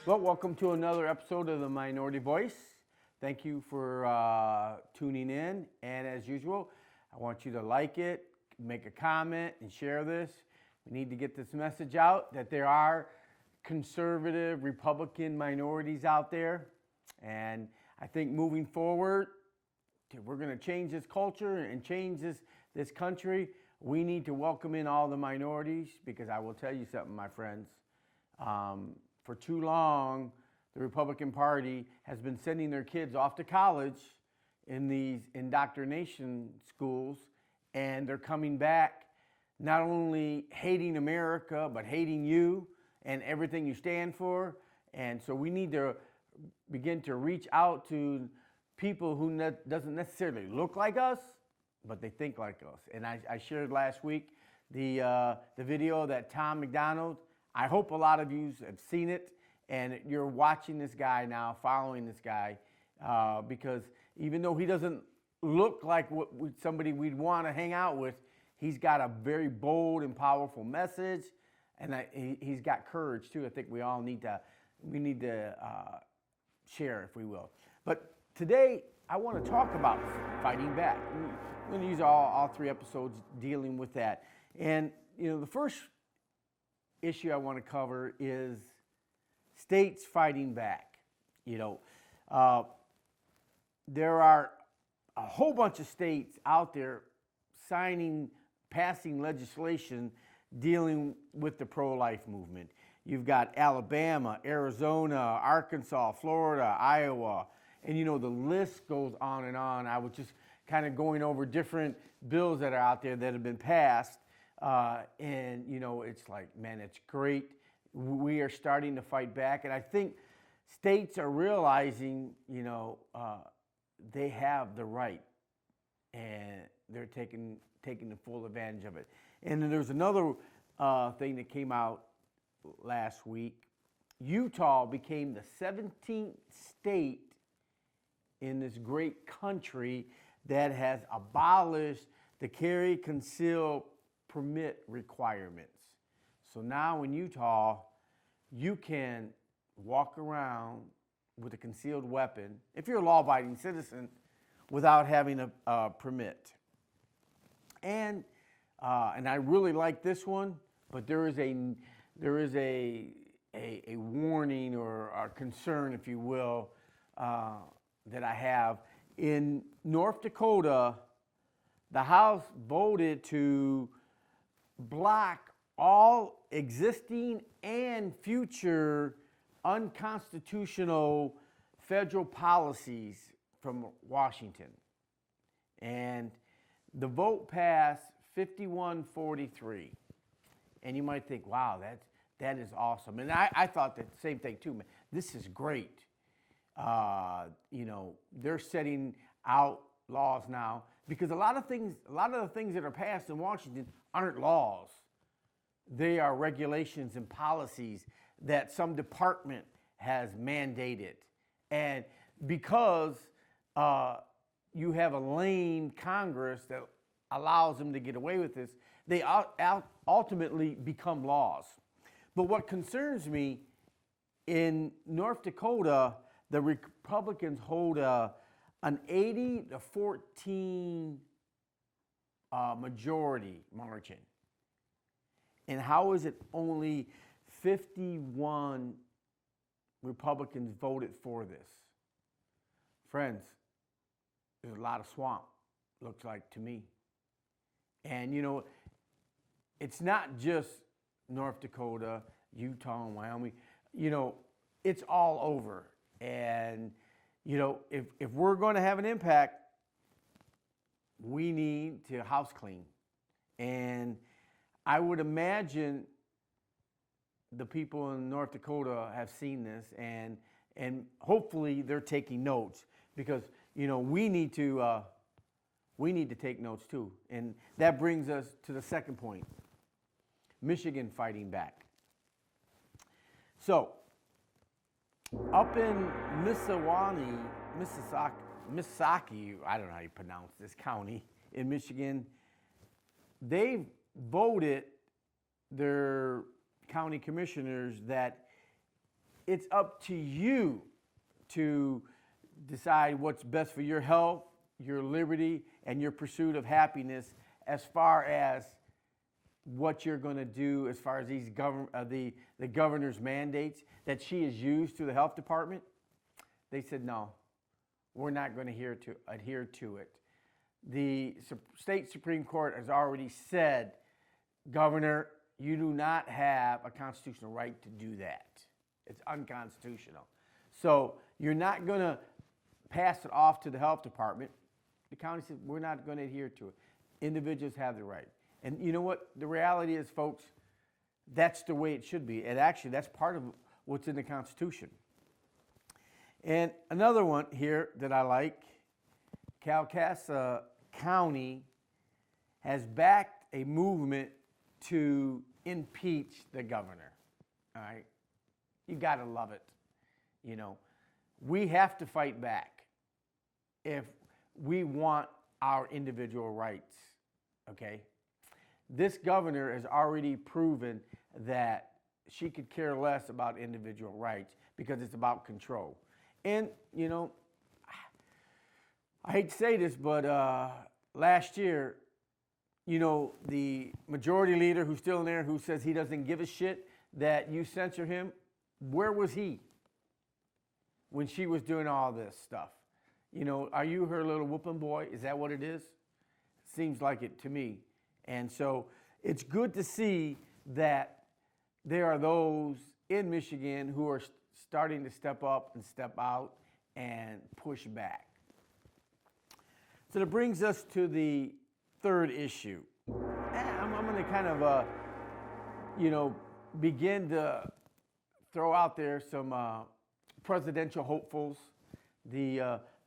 Well, welcome to another episode of the Minority Voice. Thank you for tuning in. And as usual, I want you to like it, make a comment, and share this. We need to get this message out that there are conservative Republican minorities out there. And I think moving forward, we're going to change this culture and change this country. We need to welcome in all the minorities, because I will tell you something, my friends. For too long, the Republican Party has been sending their kids off to college in these indoctrination schools, and they're coming back not only hating America, but hating you and everything you stand for. And so we need to begin to reach out to people who doesn't necessarily look like us, but they think like us. And I shared last week the video that Tom McDonald, I hope a lot of you have seen it, and you're watching this guy now, following this guy, because even though he doesn't look like somebody we'd want to hang out with, he's got a very bold and powerful message, and he's got courage too. I think we need to share, if we will. But today, I want to talk about fighting back. I'm going to use all three episodes dealing with that. And the first issue I want to cover is states fighting back. There are a whole bunch of states out there passing legislation dealing with the pro-life movement. You've got Alabama, Arizona, Arkansas, Florida, Iowa, and the list goes on and on. I was just kind of going over different bills that are out there that have been passed. And it's like, man, it's great. We are starting to fight back. And I think states are realizing, they have the right, and they're taking the full advantage of it. And then there's another thing that came out last week. Utah became the 17th state in this great country that has abolished the carry, conceal, permit requirements. So now in Utah, you can walk around with a concealed weapon, if you're a law-abiding citizen, without having a permit. And I really like this one, but there is a warning or a concern, if you will, that I have. In North Dakota, the House voted to block all existing and future unconstitutional federal policies from Washington. And the vote passed 51-43. And you might think, wow, that is awesome. And I thought the same thing too, man. This is great. They're setting out laws now, because a lot of the things that are passed in Washington aren't laws. They are regulations and policies that some department has mandated. And because you have a lame Congress that allows them to get away with this, they ultimately become laws. But what concerns me, in North Dakota, the Republicans hold an 80-14 majority margin. And how is it only 51 Republicans voted for this? Friends, there's a lot of swamp, looks like to me. And it's not just North Dakota, Utah, and Wyoming. It's all over. And if we're going to have an impact, we need to house clean. And I would imagine the people in North Dakota have seen this, and hopefully they're taking notes, because we need to take notes too. And that brings us to the second point: Michigan fighting back. So up in Mississauga, I don't know how you pronounce this county in Michigan, they've voted their county commissioners that it's up to you to decide what's best for your health, your liberty, and your pursuit of happiness as far as what you're going to do as far as these the governor's mandates that she has used through the health department. They said, no, we're not going to adhere to it. The state Supreme Court has already said, Governor, you do not have a constitutional right to do that. It's unconstitutional. So you're not going to pass it off to the health department. The county said, we're not going to adhere to it. Individuals have the right. And you know what? The reality is, folks, that's the way it should be. And actually, that's part of what's in the Constitution. And another one here that I like, Calcasa County has backed a movement to impeach the governor. All right? You got to love it. You know, we have to fight back if we want our individual rights, okay? This governor has already proven that she could care less about individual rights because it's about control. And, you know, I hate to say this, but last year, you know, the majority leader who's still in there who says he doesn't give a shit that you censor him, where was he when she was doing all this stuff? You know, are you her little whooping boy? Is that what it is? Seems like it to me. And so it's good to see that there are those in Michigan who are starting to step up and step out and push back. So that brings us to the third issue. I'm going to kind of, you know, begin to throw out there some presidential hopefuls,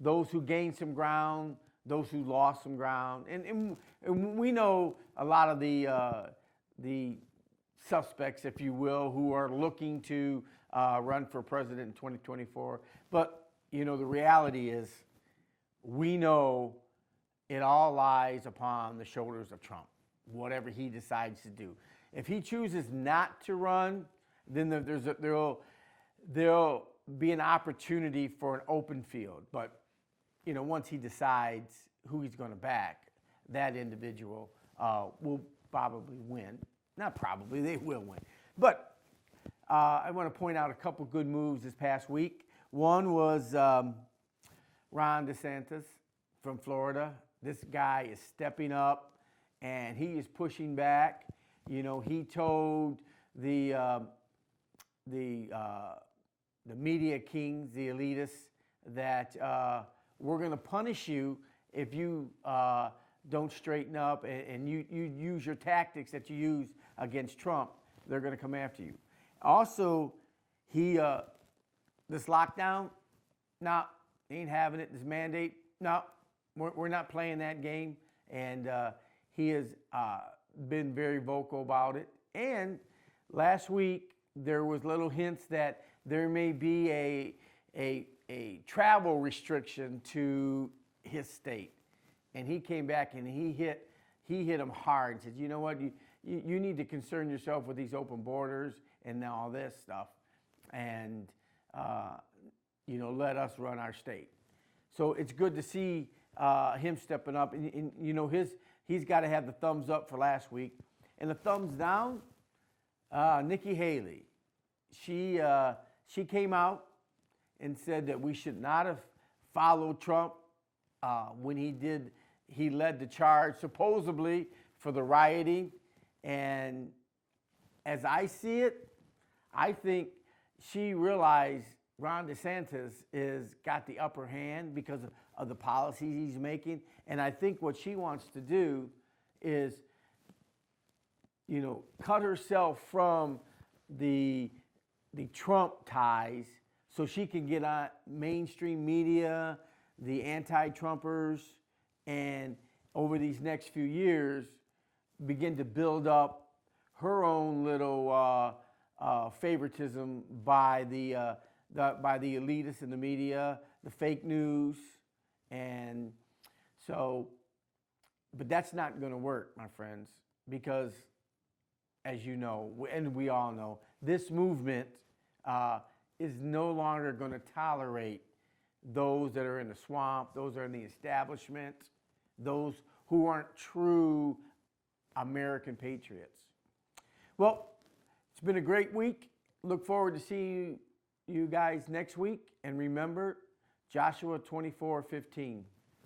those who gained some ground, those who lost some ground. And we know a lot of the suspects, if you will, who are looking to run for president in 2024. But, you know, the reality is we know it all lies upon the shoulders of Trump, whatever he decides to do. If he chooses not to run, then there'll be an opportunity for an open field. But, you know, once he decides who he's going to back, that individual will probably win. Not probably, they will win. But I want to point out a couple good moves this past week. One was Ron DeSantis from Florida. This guy is stepping up, and he is pushing back. You know, he told the media kings, the elitists, that we're going to punish you if you don't straighten up and you use your tactics that you use against Trump. They're going to come after you. Also, this lockdown, no, ain't having it. This mandate, no, we're not playing that game. And he has been very vocal about it. And last week, there was little hints that there may be a travel restriction to his state. And he came back and he hit him hard and said, you know what, you need to concern yourself with these open borders and all this stuff. And, you know, let us run our state. So it's good to see him stepping up. And you know, he's got to have the thumbs up for last week. And the thumbs down, Nikki Haley. She came out and said that we should not have followed Trump when he led the charge supposedly for the rioting. And as I see it, I think she realized Ron DeSantis is got the upper hand because of the policies he's making. And I think what she wants to do is, you know, cut herself from the Trump ties so she can get on mainstream media, the anti-Trumpers, and over these next few years begin to build up her own little favoritism by the elitists in the media, the fake news. And so, but that's not going to work, my friends, because as you know, and we all know, this movement is no longer going to tolerate those that are in the swamp, those that are in the establishment, those who aren't true American patriots. Well, it's been a great week. Look forward to seeing you guys next week. And remember, Joshua 24:15.